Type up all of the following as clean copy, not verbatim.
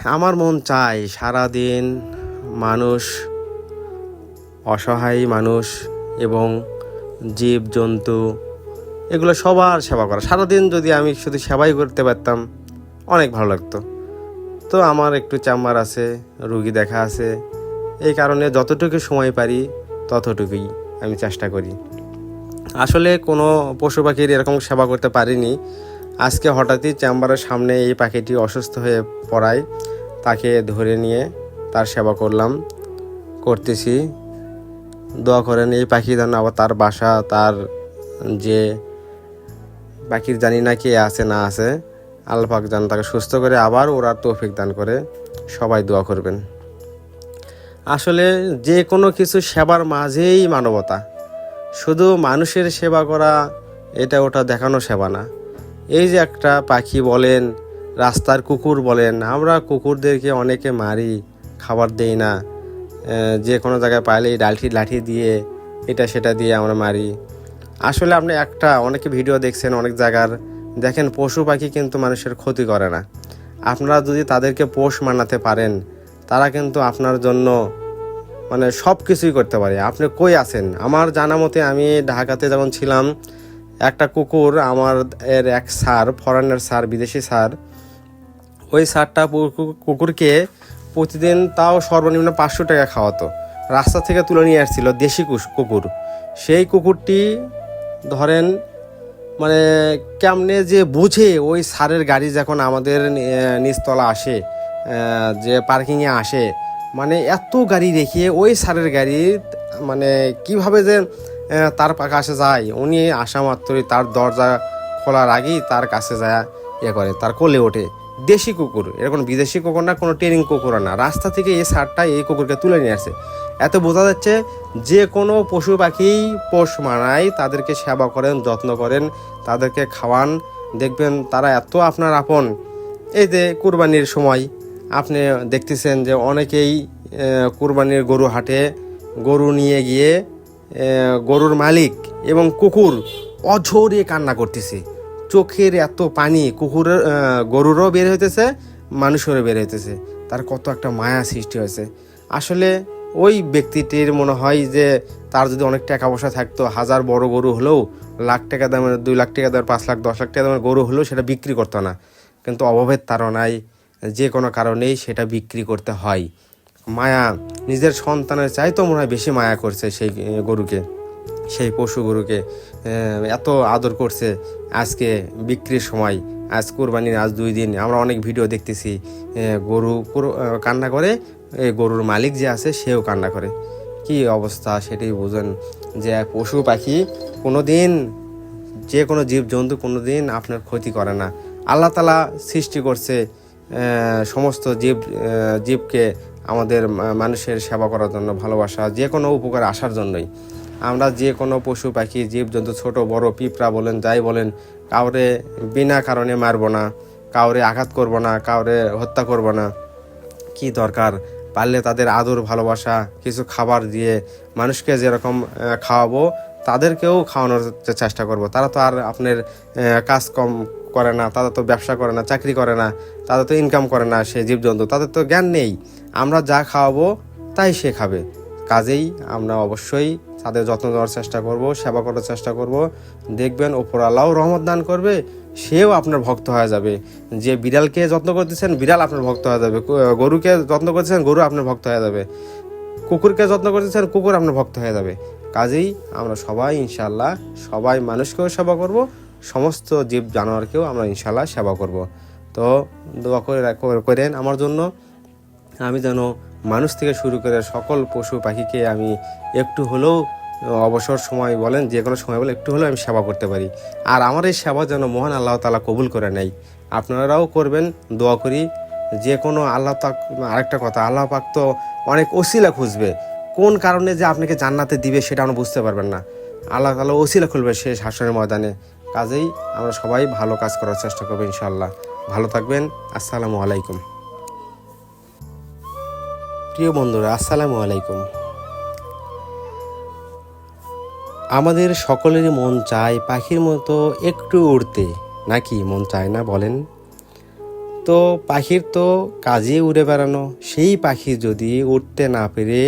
আমার মন চায় সারাদিন মানুষ, অসহায় মানুষ এবং জীবজন্তু এগুলো সবার সেবা করা। সারাদিন যদি আমি শুধু সেবাই করতে পারতাম অনেক ভালো লাগতো। তো আমার একটু চেম্বার আছে, রুগী দেখা আছে, এই কারণে যতটুকু সময় পারি ততটুকুই আমি চেষ্টা করি। আসলে কোনো পশু পাখির এরকম সেবা করতে পারিনি। আজকে হঠাৎই চেম্বারের সামনে এই পাখিটি অসুস্থ হয়ে পড়ায় তাকে ধরে নিয়ে তার সেবা করতেছি। দোয়া করেন এই পাখি যেন আবার তার বাসা, তার যে পাখির জানি না কে আছে না আছে, আল্লাহ পাক যেন তাকে সুস্থ করে আবার ওরা তৌফিক দান করে। সবাই দোয়া করবেন। আসলে যে কোনো কিছু সেবার মাঝেই মানবতা। শুধু মানুষের সেবা করা এটা ওটা দেখানো সেবা না। এই যে একটা পাখি বলেন, রাস্তার কুকুর বলেন, আমরা কুকুরদেরকে অনেকে মারি, খাবার দেই না, যে কোনো জায়গায় পাইলেই লাঠি দিয়ে এটা সেটা দিয়ে আমরা মারি। আসলে আপনি অনেকে ভিডিও দেখছেন অনেক জায়গার, দেখেন পশু পাখি কিন্তু মানুষের ক্ষতি করে না। আপনারা যদি তাদেরকে পোষ মানাতে পারেন তারা কিন্তু আপনার জন্য সব কিছুই করতে পারে। আপনি কই আছেন? আমার জানা মতে আমি ঢাকাতে যখন ছিলাম, একটা কুকুর আমার এক স্যার, ফরেনার স্যার, বিদেশি স্যার, ওই স্যারটা কুকুরকে প্রতিদিন তাও সর্বনিম্ন 500 টাকা খাওয়াতো। রাস্তা থেকে তুলে নিয়ে আসছিল দেশি কুকুর। সেই কুকুরটি ধরেন কেমনে যে বুঝে ওই স্যারের গাড়ি যখন আমাদের নিচতলা আসে, যে পার্কিংয়ে আসে, এত গাড়ি রেখে ওই স্যারের গাড়ি কিভাবে যে তার কাছে যায়, উনি আসা মাত্রই তার দরজা খোলার আগেই তার কাছে যায় করে, তার কোলে ওঠে। দেশি কুকুর, এরকম বিদেশি কুকুর না, কোনো ট্রেনিং কুকুর না। রাস্তা থেকে এই স্যারটা এই কুকুরকে তুলে নিয়ে আসে। এত বোঝা যাচ্ছে যে কোনো পশু পাখি পোষ মানায়, তাদেরকে সেবা করেন, যত্ন করেন, তাদেরকে খাওয়ান, দেখবেন তারা এত আপনার আপন। এই যে কুরবানির সময় আপনি দেখতেছেন যে অনেকেই কুরবানির গরু হাটে গরু নিয়ে গিয়ে গরুর মালিক এবং কুকুর অঝরে কান্না করতেছে। চোখের এত পানি কুকুরের, গরুরও বের হইতেছে, মানুষেরও বের হইতেছে। তার কত একটা মায়া সৃষ্টি হয়েছে। আসলে ওই ব্যক্তিটির মনে হয় যে তার যদি অনেক টাকা পয়সা থাকতো, হাজার বড় গরু হলেও, লাখ টাকা দামের, 2 লাখ টাকা দামের, 5 লাখ 10 লাখ টাকা দামের গরু হলেও সেটা বিক্রি করতো না। কিন্তু অভাবের তাড়নায় যে কোনো কারণেই সেটা বিক্রি করতে হয়। মায়া, নিজের সন্তানের চাইতেও মনে হয় বেশি মায়া করছে সেই গরুকে, সেই পশু গরুকে এত আদর করছে। আজকে বিক্রির সময়, আজ কুরবানির আজ 2 দিন আমরা অনেক ভিডিও দেখতেছি, গরু কান্না করে, এই গরুর মালিক যে আছে সেও কান্না করে। কি অবস্থা সেটাই বুঝেন যে পশু পাখি কোনো দিন, যে কোনো জীবজন্তু কোনো দিন আপনার ক্ষতি করে না। আল্লাহ তাআলা সৃষ্টি করছে সমস্ত জীবকে আমাদের মানুষের সেবা করার জন্য, ভালোবাসা, যে কোনো উপকার আসার জন্যই। আমরা যে কোনো পশু পাখি জীবজন্তু, ছোট বড়, পিঁপড়া বলেন, যাই বলেন, কাউরে বিনা কারণে মারব না, কাউরে আঘাত করব না, কাউরে হত্যা করব না। কি দরকার? পারলে তাদের আদর, ভালোবাসা, কিছু খাবার দিয়ে মানুষকে যেরকম খাওয়াবো তাদেরকেও খাওয়ানোর চেষ্টা করব। তারা তো আর আপনার কাজ কম করে না, তারা তো ব্যবসা করে না, চাকরি করে না, তাদের তো ইনকাম করে না, সে জীবজন্তু, তাদের তো জ্ঞান নেই। আমরা যা খাওয়াবো তাই সে খাবে। কাজেই আমরা অবশ্যই তাদের যত্ন নেওয়ার চেষ্টা করব, সেবা করার চেষ্টা করব। দেখবেন ওপর আল্লাহও রহমত দান করবে, সেও আপনার ভক্ত হয়ে যাবে। যে বিড়ালকে যত্ন করতেছেন, বিড়াল আপনার ভক্ত হয়ে যাবে। গরুকে যত্ন করতেছেন, গরু আপনার ভক্ত হয়ে যাবে। কুকুরকে যত্ন করতেছেন, কুকুর আপনার ভক্ত হয়ে যাবে। কাজেই আমরা সবাই ইনশাআল্লাহ, সবাই মানুষকেও সেবা করব, সমস্ত জীব জানোয়ারকেও আমরা ইনশাআল্লাহ সেবা করব। তো দোয়া করেন আমার জন্য, আমি যেন মানুষ থেকে শুরু করে সকল পশু পাখিকে আমি একটু হলেও অবসর সময় বলেন, যে কোনো সময় বলে একটু হলেও আমি সেবা করতে পারি। আর আমার এই সেবা যেন মহান আল্লাহ তাআলা কবুল করে নেয়। আপনারাও করবেন, দোয়া করি। যে কোনো আল্লাহ পাক, আরেকটা কথা, আল্লাহ পাক তো অনেক ওসিলা খুঁজবে। কোন কারণে যে আপনাকে জান্নাতে দিবে সেটা আমরা বুঝতে পারবেন না। আল্লাহ তাআলা ওসিলা খুলবে শেষ হাসরের ময়দানে। কাজেই আমরা সবাই ভালো কাজ করার চেষ্টা করবো ইনশাআল্লাহ। ভালো থাকবেন। আসসালামু আলাইকুম। প্রিয় বন্ধুরা, আসসালামু আলাইকুম। আমাদের সকলেরই মন চায় পাখির মতো একটু উড়তে, নাকি মন চায় না বলেন? তো পাখির তো কাজই উড়ে বেড়ানো, সেই পাখি যদি উঠতে না পেরে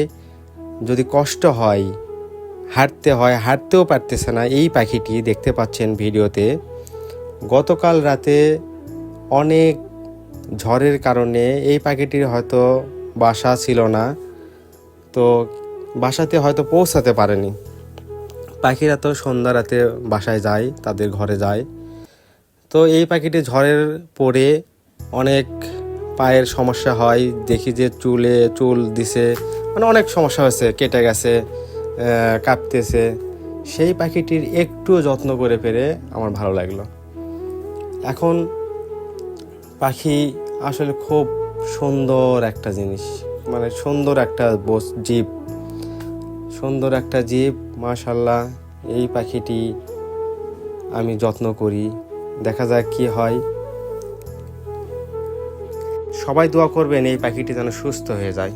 যদি কষ্ট হয়, হাঁটতেও পারতেছে না, এই পাখিটি দেখতে পাচ্ছেন ভিডিওতে। গতকাল রাতে অনেক ঝড়ের কারণে এই পাখিটির হয়তো বাসা ছিল না, তো বাসাতে হয়তো পৌঁছাতে পারেনি। পাখিরা তো সন্ধ্যা রাতে বাসায় যায়, তাদের ঘরে যায়। তো এই পাখিটি ঝড়ের পরে অনেক পায়ের সমস্যা হয়, দেখি যে চুল দিছে, মানে অনেক সমস্যা হয়েছে, কেটে গেছে, কাঁপতেছে। সেই পাখিটির একটু যত্ন করে পেরে আমার ভালো লাগলো। এখন পাখি আসলে খুব সুন্দর একটা জিনিস, মানে সুন্দর একটা জীব, মাশাআল্লাহ। এই পাখিটি আমি যত্ন করি, দেখা যাক কি হয়। সবাই দোয়া করবেন এই পাখিটি যেন সুস্থ হয়ে যায়।